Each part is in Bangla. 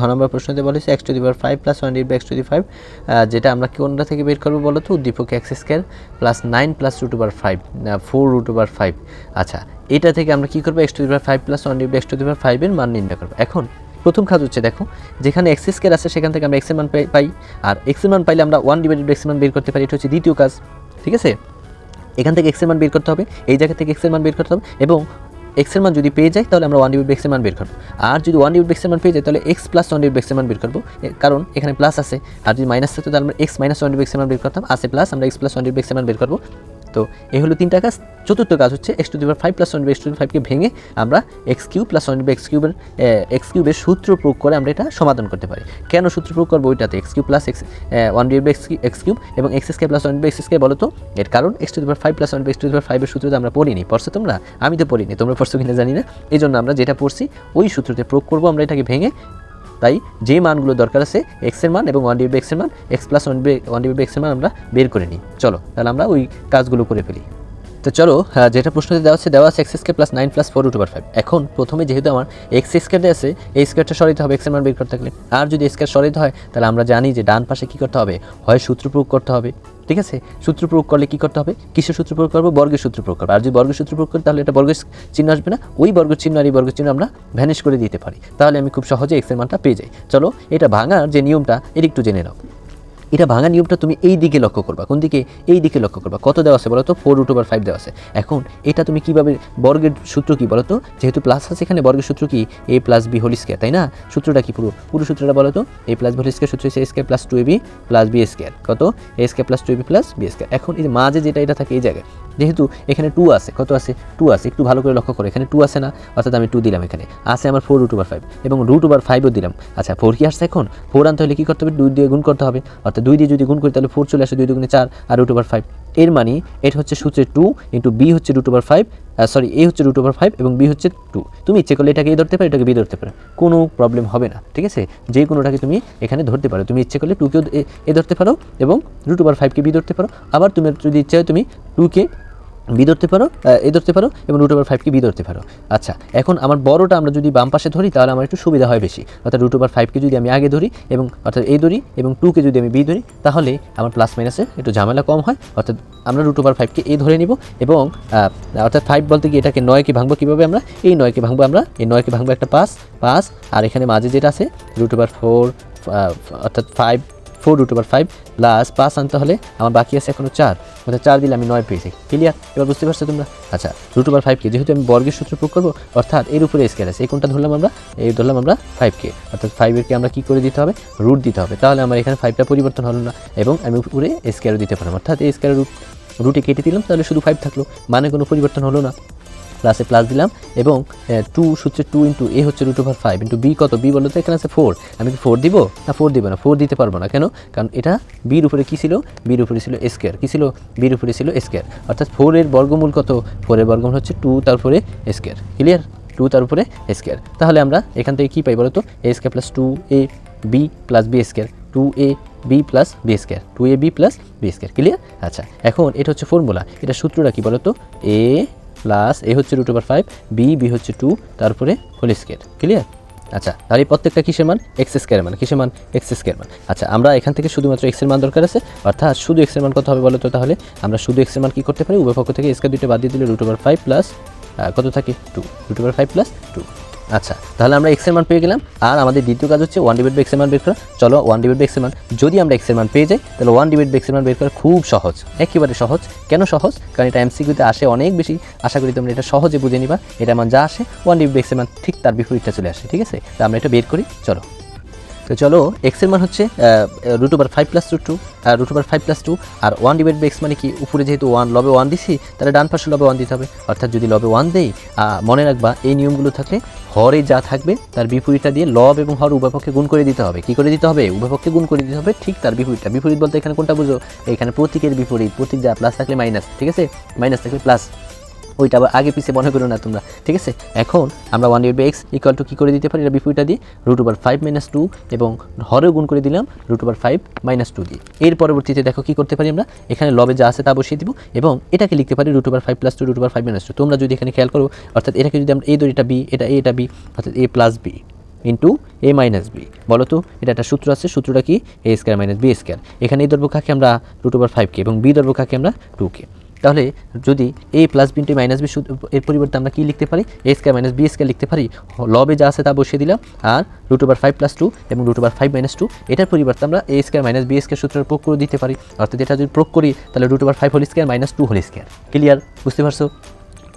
ঘ নম্বর প্রশ্নতে বলেছে x to the power 5 plus 1 divide by x to the 5, যেটা আমরা কোনটা থেকে বের করবো বলো তো, উদ্দীপক x square plus 9 plus root over 5 4 root over 5। আচ্ছা, এটা থেকে আমরা কী করবো, x to the power 5 plus 1 divide by x to the power 5 এর মান নির্ণয় করবো। এখন প্রথম কাজ হচ্ছে, দেখো যেখানে এক্স স্কয়ার আছে সেখান থেকে আমরা এক্স এর মান পাই, আর এক্স এর মান পাইলে আমরা 1 ডিভাইডেড বাই এক্স এর মান বের করতে পারি। এটা হচ্ছে দ্বিতীয় কাজ, ঠিক আছে। এখান থেকে এক্স এর মান বের করতে হবে, এই জায়গা থেকে এক্স এর মান বের করতে হবে, এবং এক্স এর মান যদি পেয়ে যায় তাহলে আমরা 1 ডিভাইড বাই এক্স এর মান বের করবো। আর যদি 1 ডিভাইড বাই এক্স এর মান পেয়ে যায় তাহলে x plus 1 divide by x এর মান বের করবো, কারণ এখানে প্লাস আছে। আর যদি মাইনাস থাকতো তাহলে আমরা x minus 1 divide by x এর মান বের করতাম, আছে প্লাস, আমরা x plus 1 divide by x এর মান বের করবো। তো এই হলো তিনটা কাজ। চতুর্থ কাজ হচ্ছে x to the power 5 plus 1 by x to the 5 কে ভেঙে আমরা x cube plus 1 by x কিউবের সূত্র প্রয়োগ করে আমরা এটা সমাধান করতে পারি। কেন সূত্র প্রয়োগ করবো ওইটাতে, x cube plus 1 divide by x cube এবং x square plus 1 by x square বলো তো। এর কারণ x to the power 5 plus 1 by x to the power 5 এর সূত্রটা আমরা পড়িনি, পড়ছো তোমরা? আমি তো পড়িনি, তোমরা পড়ছো কিনা জানি না। এই জন্য আমরা যেটা পড়ছি ওই সূত্রতে প্রয়োগ করবো আমরা এটাকে ভেঙে। তাই যে মানগুলো দরকার আছে এক্স এর মান এবং 1 ডিভাইড বাই এক্স এর মান, x plus 1 divide by x এর মান আমরা বের করে নিই। চলো তাহলে আমরা ওই কাজগুলো করে ফেলি। তো চলো, যেটা প্রশ্নতে দেওয়া আছে x square plus 9 plus 4 root over 5। এখন প্রথমে যেহেতু আমার এক্স স্কয়ার আছে, এই স্কয়ারটা সরাইতে হবে এক্স এর মান বের করতে গেলে। আর যদি স্কয়ার সরাইতে হয় তাহলে আমরা জানি যে ডান পাশে কী করতে হবে, হয় সূত্র প্রয়োগ করতে হবে, ঠিক আছে। সূত্র প্রয়োগ করলে কী করতে হবে, কিসের সূত্র প্রয়োগ করবো, বর্গের সূত্র প্রয়োগ করবো। আর যদি বর্গের সূত্র প্রয়োগ করি তাহলে এটা বর্গের চিহ্ন আসবে না, ওই বর্গের চিহ্ন আর এই বর্গের চিহ্ন আমরা ভ্যানিশ করে দিতে পারি। তাহলে আমি খুব সহজে এক্স এর মানটা পেয়ে যাই। চলো, এটা ভাঙার যে নিয়মটা এটা একটু জেনে নাও। এটা ভাঙা নিয়মটা তুমি এই দিকে লক্ষ্য করবা। কোন দিকে? এই দিকে লক্ষ্য করবা। কত দেওয়া আছে বলো তো? 4 রুট ওভার 5 দেওয়া আছে। এখন এটা তুমি কীভাবে, বর্গের সূত্র কী বলো তো? যেহেতু প্লাস আছে এখানে, বর্গের সূত্র কি? A plus b whole square, তাই না? সূত্রটা কি পুরো সূত্রটা বলো তো? A plus b whole square সূত্র হচ্ছে a square plus 2ab plus B square. কত? A square plus 2ab plus B square. এখন এই যে মাঝে যেটা এটা থাকে এই জায়গায়, যেহেতু এখানে 2 আছে, কত আছে? 2 আছে। একটু ভালো করে লক্ষ্য করো, এখানে 2 আছে না, অর্থাৎ আমি 2 দিলাম। এখানে আছে আমার 4 রুট ওভার 5 এবং রুট ওভার 5ও দিলাম। আচ্ছা, 4 কি আসছে? এখন 4 আনতে হলে কী করতে হবে? 2 দিয়ে গুণ করতে হবে, অর্থাৎ 2 দিয়ে যদি গুণ করি তাহলে 4 চলে আসে, 2 দুগুণে 4 আর রুট ওভার 5। এর মানে এটা হচ্ছে সূত্রে 2 ইন্টু বি হচ্ছে রুট ওভার 5, সরি এ হচ্ছে রুট ওভার 5 এবং বি হচ্ছে 2। তুমি ইচ্ছে করলে এটাকে এ ধরতে পারো, এটাকে বি ধরতে পারো, কোনো প্রবলেম হবে না, ঠিক আছে। যে কোনোটাকে তুমি এখানে ধরতে পারো। তুমি ইচ্ছে করলে 2কেও এ ধরতে পারো এবং রুট ওভার 5কে বি ধরতে পারো। আবার তুমি যদি ইচ্ছে হয় তুমি 2কে বি ধরতে পারো, এ ধরতে পারো এবং রুট ওভার 5কে বি ধরতে পারো। আচ্ছা, এখন আমার বড়টা আমরা যদি বাম পাশে ধরি তাহলে আমার একটু সুবিধা হয় বেশি, অর্থাৎ রুট ওভার 5কে যদি আমি আগে ধরি এবং অর্থাৎ এ ধরি এবং 2কে যদি আমি বি ধরি তাহলে আমার প্লাস মাইনাসে একটু ঝামেলা কম হয়। অর্থাৎ আমরা রুট ওভার 5কে এ ধরে নিব এবং অর্থাৎ 5 বলতে কি এটাকে 9কে ভাঙবো কীভাবে? আমরা এই 9কে ভাঙবো, আমরা এই 9কে ভাঙবো একটা 5 আর এখানে মাঝে যেটা আছে রুট ওভার 4 অর্থাৎ 4 রুট ওভার 5 প্লাস 5 আনতে হলে আমার বাকি আছে এখনও 4, অর্থাৎ 4 দিলে আমি 9 পেয়েছি। ক্লিয়ার? এবার বুঝতে পারছো তোমরা? আচ্ছা, রুট ওভার 5কে যেহেতু আমি বর্গের সূত্র প্রয়োগ করবো, অর্থাৎ এর উপরে স্কয়ার আছে, এই কোনটা ধরলাম আমরা? এই ধরলাম আমরা 5কে, অর্থাৎ 5-এরকে আমরা কী করে দিতে হবে? রুট দিতে হবে। তাহলে আমার এখানে 5টা পরিবর্তন হলো না এবং আমি উপরে স্কয়ারও দিতে পারলাম, অর্থাৎ এই স্কয়ার রুটে কেটে দিলাম, তাহলে শুধু 5 থাকলো, মানে কোনো পরিবর্তন হলো না। প্লাসে প্লাস দিলাম এবং 2 সূত্রে 2 ইন্টু এ হচ্ছে রুট ওভার 5 ইন্টু বি কত? বি বলো তো? এখানে আছে 4। আমি কি 4 দিব? না, 4 দিব না, 4 দিতে পারবো না। কেন? কারণ এটা বির উপরে কী ছিল? বির উপরে ছিল স্কয়ার। কী ছিল? বির উপরে ছিল স্কয়ার, অর্থাৎ 4 এর বর্গমূল কত? 4 এর বর্গমূল হচ্ছে 2 তারপরে স্কয়ার। ক্লিয়ার? 2 তার উপরে স্কয়ার। তাহলে আমরা এখান থেকে কী পাই বলো তো? A square plus 2a B plus B square, 2a B plus B square, 2ab plus B square. Clear? আচ্ছা, এখন এটা হচ্ছে ফর্মুলা। এটা সূত্রটা কী বলো তো? এ প্লাস এ হচ্ছে রুট ওভার 5, বি হচ্ছে 2 তারপরে হোল স্কয়ার। ক্লিয়ার? আচ্ছা, তাহলে প্রত্যেকটা কিসের মান? এক্স স্কয়ার মান। কিসের মান? এক্স স্কয়ার মান। আচ্ছা, আমরা এখান থেকে শুধুমাত্র এক্সের মান দরকার আছে, অর্থাৎ শুধু এক্সের মান কত হবে বলো তো? তাহলে আমরা শুধু এক্সের মান কী করতে পারি? উভয় পক্ষ থেকে স্কয়ার 2টা বাদ দিয়ে দিলে রুট ওভার 5 প্লাস কত থাকে? 2, রুট ওভার 5 প্লাস 2। আচ্ছা, তাহলে আমরা এক্সের মান পেয়ে গেলাম। আর আমাদের দ্বিতীয় কাজ হচ্ছে 1 ডিভাইড বাই এক্সের মান বের করা। চলো, 1 ডিভাইড বাই এক্সের মান যদি আমরা এক্সের মান পেয়ে যাই তাহলে 1 ডিভাইড বাই এক্সের মান বের করা খুব সহজ, একেবারে সহজ। কেন সহজ? কারণ এটা এমসিকিউতে আসে অনেক বেশি। আশা করি তোমরা এটা সহজে বুঝে নিবা। এটা মান যা আসে 1 ডিভাইড বাই এক্সের মান ঠিক তার বিপরীতটা চলে আসে, ঠিক আছে? তো আমরা এটা বের করি, চলো। তো চলো, এক্সের মান হচ্ছে root over 5 plus 2, root over 5 plus 2 আর 1 ডিভাইড বাই এক্স মানে কি? উপরে যেহেতু 1 লবে 1 দিছি, তাহলে ডান পাশে লবে 1 দিতে হবে। অর্থাৎ যদি লবে 1 দেই, মনে রাখবা এই নিয়মগুলো থাকলে হরে যা থাকবে তার বিপরীতটা দিয়ে লব এবং হর উভয় পক্ষে গুণ করে দিতে হবে। কী করে দিতে হবে? উভয় পক্ষে গুণ করে দিতে হবে ঠিক তার বিপরীতটা। বিপরীত বলতে এখানে কোনটা বুঝো? এখানে প্রতীকের বিপরীত। প্রতীক যা প্লাস থাকলে মাইনাস, ঠিক আছে? মাইনাস থাকলে প্লাস, ওইটা আবার আগে পিছিয়ে মনে করো না তোমরা, ঠিক আছে? এখন আমরা 1 divide by X equal to কী করে দিতে পারি? এটা বিপরীতটা দিয়ে রুট ওভার 5 মাইনাস 2 এবং হরেও গুণ করে দিলাম রুট ওভার 5 মাইনাস 2 দিয়ে। এর পরবর্তীতে দেখো কী করতে পারি আমরা? এখানে লবে যা আছে তা বসিয়ে দিব এবং এটাকে লিখতে পারি root over 5 plus 2 root over 5 minus 2। তোমরা যদি এখানে খেয়াল করো, অর্থাৎ এটাকে যদি আমরা এ ধরি, এটা বি, এটা এ, এটা বি, অর্থাৎ এ প্লাস বি, ইন্টু এ মাইনাস বি। বলো তো এটা একটা সূত্র আছে, সূত্রটা কি? এ স্কোয়ার মাইনাস বি স্কোয়ার। এখানে এই ধরবো কাকে আমরা √5কে এবং বি ধরবো কাকে আমরা 2কে। তাহলে যদি A plus B into minus B এর পরিবর্তে আমরা কি লিখতে পারি? A square minus B square লিখতে পারি। লবে যা আছে তা বসিয়ে দিলাম, আর √5 + 2 এবং √5 - 2 এটার পরিবর্তে আমরা এ স্কোয়ার মাইনাস বি স্কোয়ার সূত্রের প্রয়োগ করে দিতে পারি। অর্থাৎ এটা যদি প্রয়োগ করি তাহলে √5 whole square minus 2 whole square. Clear? বুঝতে পারছো?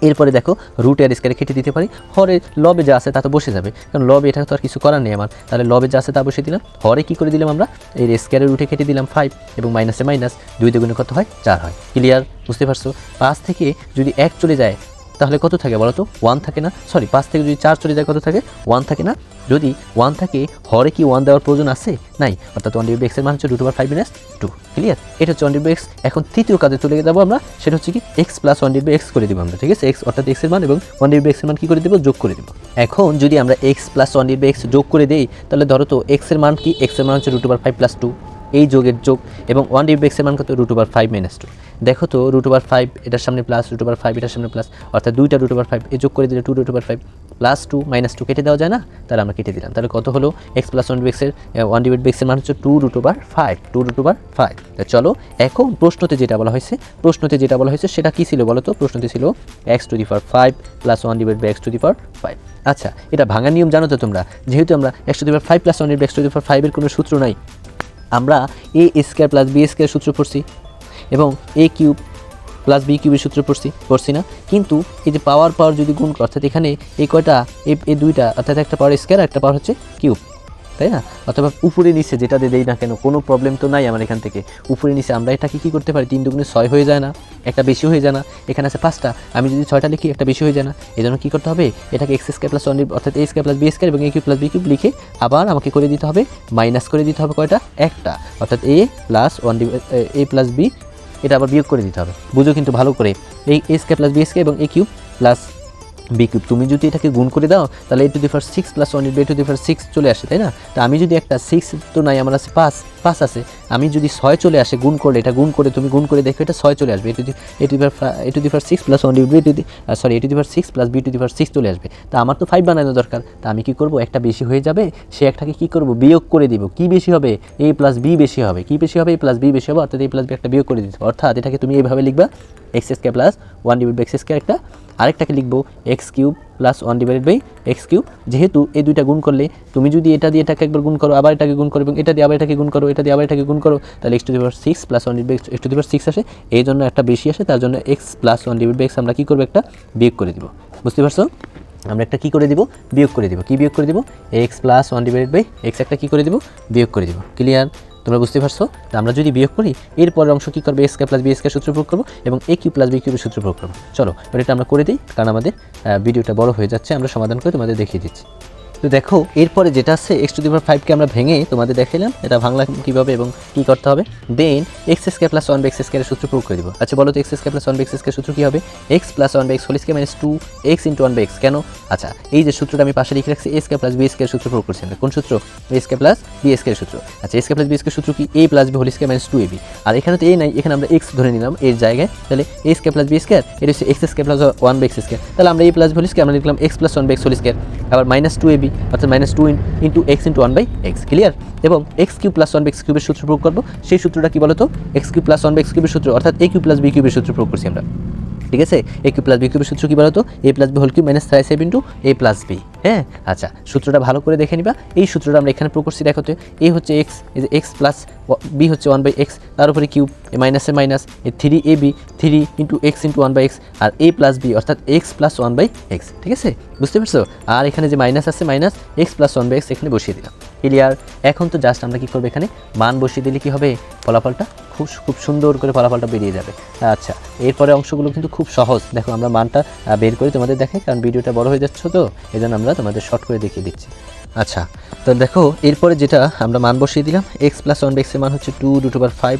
এরপরে দেখো রুট আর স্কোয়ারে কেটে দিতে পারি, হরে লবে যা আছে তা তো বসে যাবে, কারণ লবে এটা তো আর কিছু করার নেই আমার। তাহলে লবে যা আছে তা বসে দিলাম, হরে কী করে দিলাম আমরা এর স্কোয়ারের রুটে কেটে দিলাম 5 এবং মাইনাসে মাইনাস 2 দ্বিগুণে কত হয়? 4 হয়। ক্লিয়ার? বুঝতে পারছো? 5 থেকে যদি 1 চলে যায় তাহলে কত থাকে বলো তো? 1 থাকে না? সরি, 5 থেকে যদি 4 চলে যায় কত থাকে? 1 থাকে না? যদি 1 থাকে হরে কি 1 দেওয়ার প্রয়োজন আছে? নাই। অর্থাৎ 1/x এর মান হচ্ছে √5 - 2। ক্লিয়ার? এটা হচ্ছে 1/x। এখন তৃতীয় কাজে চলে যাবো আমরা, সেটা হচ্ছে কি x + 1/x করে দিব আমরা। ঠিক আছে? x অর্থাৎ x এর মান এবং 1/x এর মান কি করে দেবো? যোগ করে দেবো। এখন যদি আমরা x + 1/x যোগ করে দেই তাহলে ধরো তো x এর মান কি? x এর মান হচ্ছে √5 + 2, এই যোগের যোগ, এবং 1/x এর মান কত? √5 - 2। দেখো তো √5 এটার সামনে প্লাস, √5 এটার সামনে প্লাস, অর্থাৎ দুইটা √5 এই যোগ করে দিলে 2√5 + 2 - 2 কেটে দেওয়া যায় না? তাহলে আমরা কেটে দিলাম। তাহলে কত হলো? x + 1/x এর 1/x এর মান হচ্ছে 2√5। চলো এখন প্রশ্নতে যেটা বলা হয়েছে সেটা কি ছিল বলো তো? প্রশ্নতে ছিল x⁵ + 1/x⁵। আচ্ছা, এটা ভাঙার নিয়ম জানো তো তোমরা? যেহেতু আমরা x⁵ + 1/x⁵ এর কোনো সূত্র নাই, আমরা a square plus B square সূত্র পড়ছি এবং a কিউব প্লাস বি কিউবের সূত্র পড়ছি না? কিন্তু এই যে পাওয়ার যদি গুণ, অর্থাৎ এখানে এই কয়টা, এই দুইটা, অর্থাৎ একটা পাওয়ার স্কোয়ার আর একটা পাওয়ার হচ্ছে কিউব, তাই না? অথবা উপরে নিচে যেটা দিয়ে দেই না কেন, কোনো প্রবলেম তো নাই আমার এখান থেকে। উপরে নিচে আমরা এটাকে কী করতে পারি? 3 দুগুণে 6 হয়ে যায় না? একটা বেশি হয়ে যায় না? এখানে আছে 5টা, আমি যদি 6টা লিখি একটা বেশি হয়ে যায় না? এই জন্য কী করতে হবে? এটাকে x² + 1 অর্থাৎ a² + b² এবং a³ + b³ লিখে আবার আমাকে করে দিতে হবে, মাইনাস করে দিতে হবে কয়টা? একটা, অর্থাৎ a + b, এটা আবার বিয়োগ করে দিতে হবে। বুঝো কিন্তু ভালো করে, এই a² + b² এবং a³ + b³ তুমি যদি এটাকে গুণ করে দাও তাহলে a⁶ + 1/a⁶ চলে আসে, তাই না? তো আমি যদি একটা 6 তো নাই, আমার আছে 5 আছে, আমি যদি 6 চলে আসে গুণ করলে, এটা গুণ করে তুমি গুণ করে দেখো এটা 6 চলে আসবে, a⁶ + 1 a⁶ চলে আসবে। তা আমার তো 5 বানানো দরকার, তা আমি কি করব? একটা বেশি হয়ে যাবে, সে একটাকে কি করব? বিয়োগ করে দিব। কি বেশি হবে? a + b বেশি হবে। কি বেশি হবে? a + b বেশি হবে, অর্থাৎ a + b একটা বিয়োগ করে দিতে হবে। অর্থাৎ এটাকে তুমি এইভাবে লিখবা x² + 1/x² একটা, আরেকটাকে লিখবো x³ + 1/x³। যেহেতু এই দুইটা গুণ করলে, তুমি যদি এটা দিয়ে এটাকে একবার গুণ করো, আবার এটাকে গুণ করো, এবং এটা দিয়ে আবার এটাকে গুণ করো, এটা দিয়ে আবার এটাকে গুণ করো, তাহলে x⁶ + 1/x আসে। এই জন্য একটা বেশি আসে, তার জন্য x + 1/x আমরা কী করবো? একটা বিয়োগ করে দিব। বুঝতে পারছো? আমরা একটা কী করে দিব? বিয়োগ করে দিব। কি বিয়োগ করে দিব? x + 1/x একটা কী করে দিব? বিয়োগ করে দিব। ক্লিয়ার? তোমরা বুঝতে পারছো? তো আমরা যদি বিয়োগ করি, এরপরের অংশ কী করবে? a² + b² সূত্র প্রয়োগ করবো এবং a³ + b³ সূত্র প্রয়োগ করবো। চলো এটা আমরা করে দিই, কারণ আমাদের ভিডিওটা বড় হয়ে যাচ্ছে, আমরা সমাধান করে তোমাদের দেখিয়ে দিচ্ছি। তো দেখো এরপরে যেটা আছে x⁵কে আমরা ভেঙে তোমাদের দেখাইলাম এটা ভাঙলাম কীভাবে এবং কী করতে হবে। দেন x² + 1/x² এর সূত্র প্রয়োগ করে দিব। আচ্ছা বলো তো x² + 1/x² সূত্র কী হবে? x + 1/x² - 2x × 1/x। কেন? আচ্ছা, এই যে সূত্রটা আমি পাশে লিখে রাখছি, a² + b² সূত্র প্রয়োগ করছি আমরা। কোন সূত্র? a² + b² সূত্র। আচ্ছা, a² + b² সূত্র কি? a + b² - 2ab। আর এখানে তো a নাই, এখানে আমরা x ধরে নিলাম এর জায়গায়, তাহলে a² + b² এটা হচ্ছে x² + 1/x²। তাহলে আমরা a + b² আমরা লিখলাম x + 1/x², আবার -2ab, অর্থাৎ -2 × x × 1/x। ক্লিয়ার? এবং x³ + 1/x³ এর সূত্র প্রয়োগ করবো। সেই সূত্রটা কি বলো তো? x³ + 1/x³ এর সূত্র, অর্থাৎ a³ + b³ এর সূত্র প্রয়োগ করছি আমরা। ঠিক আছে? a³ + b³ এর সূত্র কি বলো তো? a + b² - 37 × a + b। হ্যাঁ, আচ্ছা, সূত্রটা ভালো করে দেখে নিবা। এই সূত্রটা আমরা এখানে প্রয়োগ করছি। দেখো তো, a হচ্ছে x, এই যে x প্লাস b হচ্ছে 1/x, তার উপরে কিউব, এ মাইনাসে মাইনাস, এ 3ab 3 × x × 1/x, আর a + b অর্থাৎ x + 1/x। ঠিক আছে? বুঝতে পারছো? আর এখানে যে মাইনাস আছে, মাইনাস x + 1/x এখানে বসিয়ে দিলাম। ক্লিয়ার? এখন তো জাস্ট আমরা কী করবো? এখানে মান বসিয়ে দিলে কি হবে? ফলাফলটা খুব সুন্দর করে ফলাফলটা বেরিয়ে যাবে। আচ্ছা, এরপরে অংশগুলো কিন্তু খুব সহজ। দেখো আমরা মানটা বের করে তোমাদের দেখাই, কারণ ভিডিওটা বড় হয়ে যাচ্ছে, তো এই জন্য আমরা তোমাদের শর্ট করে দেখিয়ে দিচ্ছি। আচ্ছা, তো দেখো এরপরে যেটা আমরা মান বসিয়ে দিলাম, x + 1/x এর মান হচ্ছে 2√5,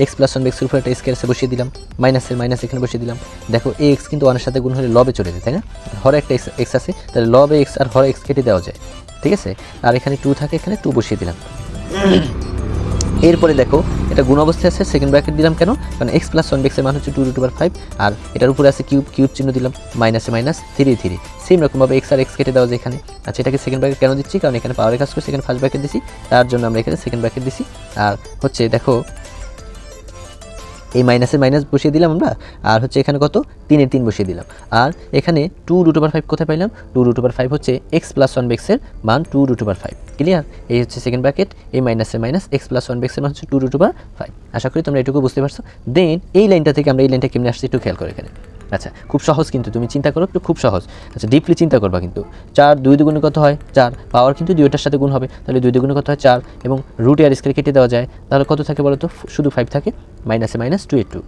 x + 1/x এর উপরে একটা স্কোয়ার আছে বসিয়ে দিলাম, মাইনাসের মাইনাস এখানে বসিয়ে দিলাম। দেখো এই x কিন্তু 1 এর সাথে গুণ হলে লবে চলে যায়, তাই না? হরে একটা x আছে, তাহলে লবে x আর হরে x কেটে দেওয়া যায়। ঠিক আছে? আর এখানে 2 থাকে, এখানে 2 বসিয়ে দিলাম। এরপরে দেখো এটা গুণ অবস্থায় আছে, সেকেন্ড ব্র্যাকেট দিলাম কেন, কারণ এক্স প্লাস 1 এর মান হচ্ছে 2√5, আর এটার উপরে আছে কিউব চিহ্ন দিলাম, মাইনাসে মাইনাস 3 সেম রকমভাবে এক্স আর এক্স কেটে দেওয়া যায় এখানে। আচ্ছা, এটাকে সেকেন্ড ব্র্যাকেট কেন দিচ্ছি, কারণ এখানে পাওয়ারের কাজ করছে, এখানে ফার্স্ট ব্র্যাকেট দিছি, তার জন্য আমরা এখানে সেকেন্ড ব্র্যাকেট দিছি। আর হচ্ছে দেখো এই মাইনাসে মাইনাস বসিয়ে দিলাম আমরা, আর হচ্ছে এখানে কত 3 এর 3 বসিয়ে দিলাম। আর এখানে 2√5 কোথায় পাইলাম, 2√5 হচ্ছে এক্স প্লাস 1 এর মান 2√5। ক্লিয়ার? এই হচ্ছে সেকেন্ড ব্র্যাকেট, এই মাইনাসে মাইনাস এক্স প্লাস 1 এর মান হচ্ছে 2√5। আশা করি তোমরা এটুকু বুঝতে পারছো। দেন এই লাইনটা থেকে আমরা এই লাইনটা কেমনে আসছি একটু খেয়াল করো এখানে। আচ্ছা, খুব সহজ কিন্তু, তুমি চিন্তা করো একটু, খুব সহজ। আচ্ছা, ডিপলি চিন্তা করবা কিন্তু। 4 2 দুগুণে কত হয় 4, পাওয়ার কিন্তু 2টার সাথে গুণ হবে, তাহলে 2 দুগুণে কত হয় 4, এবং রুট আর স্কয়ার কেটে দেওয়া যায়, তাহলে কত থাকে বলো তো, শুধু 5 থাকে, মাইনাসে মাইনাস 2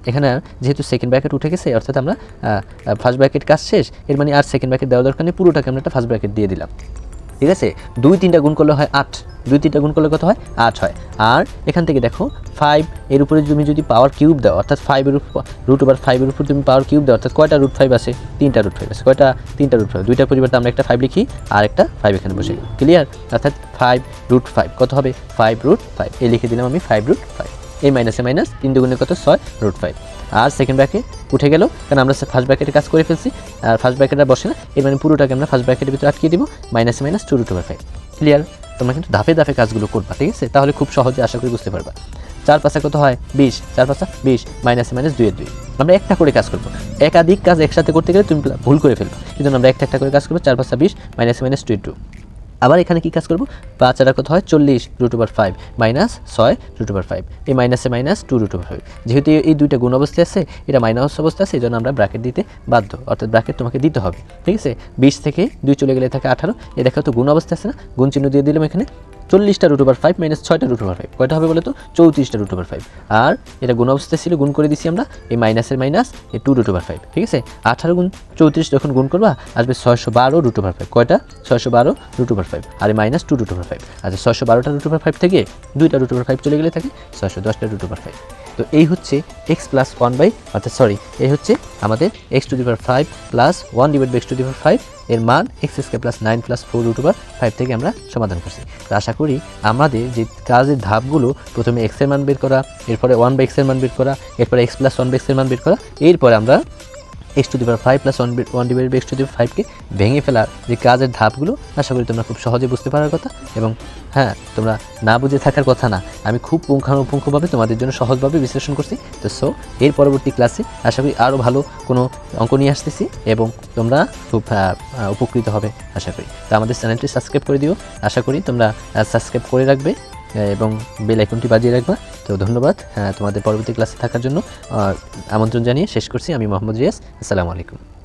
এখানে যেহেতু সেকেন্ড ব্র্যাকেট উঠে গেছে, অর্থাৎ আমরা ফার্স্ট ব্র্যাকেট কাজ শেষ, এর মানে আর সেকেন্ড ব্র্যাকেট দেওয়া দরকার নেই, পুরোটাকে আমরা একটা ফার্স্ট ব্র্যাকেট দিয়ে দিলাম। ঠিক আছে, 2 3টা গুণ করলে হয় 8, 2 3টা গুণ করলে কত হয় 8 হয়। আর এখান থেকে দেখো 5 এর উপরে তুমি যদি পাওয়ার কিউব দাও, অর্থাৎ 5 এর √5 এর উপর তুমি পাওয়ার কিউব দাও, অর্থাৎ কয়টা √5 আছে, 3টা √5 আছে, কয়টা 3টা √5, 2টার পরিবর্তে আমরা একটা 5 লিখি আর একটা 5 এখানে বসে। ক্লিয়ার? অর্থাৎ 5√5 কত হবে 5√5, এই লিখে দিলাম আমি 5√5। এই মাইনাসে মাইনাস 3 দুগুণে কত 6√5, আর সেকেন্ড ব্র্যাকেট উঠে গেল, কারণ আমরা ফার্স্ট ব্র্যাকেটে কাজ করে ফেলছি, আর ফার্স্ট ব্র্যাকেটটা বসে না, এর মানে পুরোটাকে আমরা ফার্স্ট ব্র্যাকেটের ভিতরে আটকিয়ে দিব, মাইনাসে মাইনাস 2√5। ক্লিয়ার? তোমরা কিন্তু ধাপে ধাপে কাজগুলো করবা, ঠিক আছে? তাহলে খুব সহজে আশা করি বুঝতে পারবা। 4 5 কত হয় 20, 4 5 20, মাইনাসে মাইনাস 2 এর 2। আমরা একটা করে কাজ করবো, একাধিক কাজ একসাথে করতে গেলে তুমি ভুল করে ফেলবা, কিন্তু আমরা একটা করে কাজ করবো। 4 5 20, মাইনাসে মাইনাস 2 2। আবার এখানে কি কাজ করব, 5 আর কত হয় 40√5 মাইনাস 6√5, এই মাইনাসে মাইনাস 2√5। যেহেতু এই দুইটা গুণ অবস্থায় আছে, এটা মাইনাস অবস্থা আছে, এই জন্য আমরা ব্র্যাকেট দিতে বাধ্য, অর্থাৎ ব্র্যাকেট তোমাকে দিতে হবে। ঠিক আছে, 20 থেকে 2 চলে গেলে থাকে 18, এই দেখো তো গুণ অবস্থা আছে না, গুণ চিহ্ন দিয়ে দিলাম এখানে। 40টা√5 মাইনাস 6টা√5 কয়টা হবে বলো তো, 34টা√5। আর এটা গুণ অবস্থায় ছিল, গুণ করে দিছি আমরা, এই মাইনাসের মাইনাস এই 2√5। ঠিক আছে, 18 গুণ 34 যখন গুণ করবা আসবে 612√5, কয়টা 612√5, আর এই মাইনাস 2√5। আচ্ছা, 612টা√5 থেকে 2টা√5 চলে গেলে থাকে 610টা√5। তো এই হচ্ছে x প্লাস 1 অর্থাৎ সরি এই হচ্ছে আমাদের x⁵ প্লাস 1/x⁵ এর মান x² প্লাস 9 প্লাস 4√5 থেকে আমরা সমাধান করছি। তো আশা করি আমাদের যে কাজের ধাপগুলো, প্রথমে x এর মান বের করা, এরপরে 1/x এর মান বের করা, এরপরে x প্লাস 1/x এর মান বের করা, এরপরে আমরা x⁵ প্লাস 1/x⁵ কে ভেঙে ফেলার যে কাজের ধাপগুলো, আশা করি তোমরা খুব সহজে বুঝতে পারার কথা। এবং হ্যাঁ, তোমরা না বুঝে থাকার কথা না, আমি খুব পুঙ্খানুপুঙ্খভাবে তোমাদের জন্য সহজভাবে বিশ্লেষণ করছি। তো এর পরবর্তী ক্লাসে আশা করি আরও ভালো কোনো অঙ্ক নিয়ে আসতেছি, এবং তোমরা খুব উপকৃত হবে আশা করি। তো আমাদের চ্যানেলটি সাবস্ক্রাইব করে দিও, আশা করি তোমরা সাবস্ক্রাইব করে রাখবে এবং বেল আইকনটি বাজিয়ে রাখবা। তো ধন্যবাদ তোমাদের পরবর্তী ক্লাসে থাকার জন্য আমন্ত্রণ জানিয়ে শেষ করছি। আমি মোহাম্মদ রিয়াজ, আসসালামু আলাইকুম।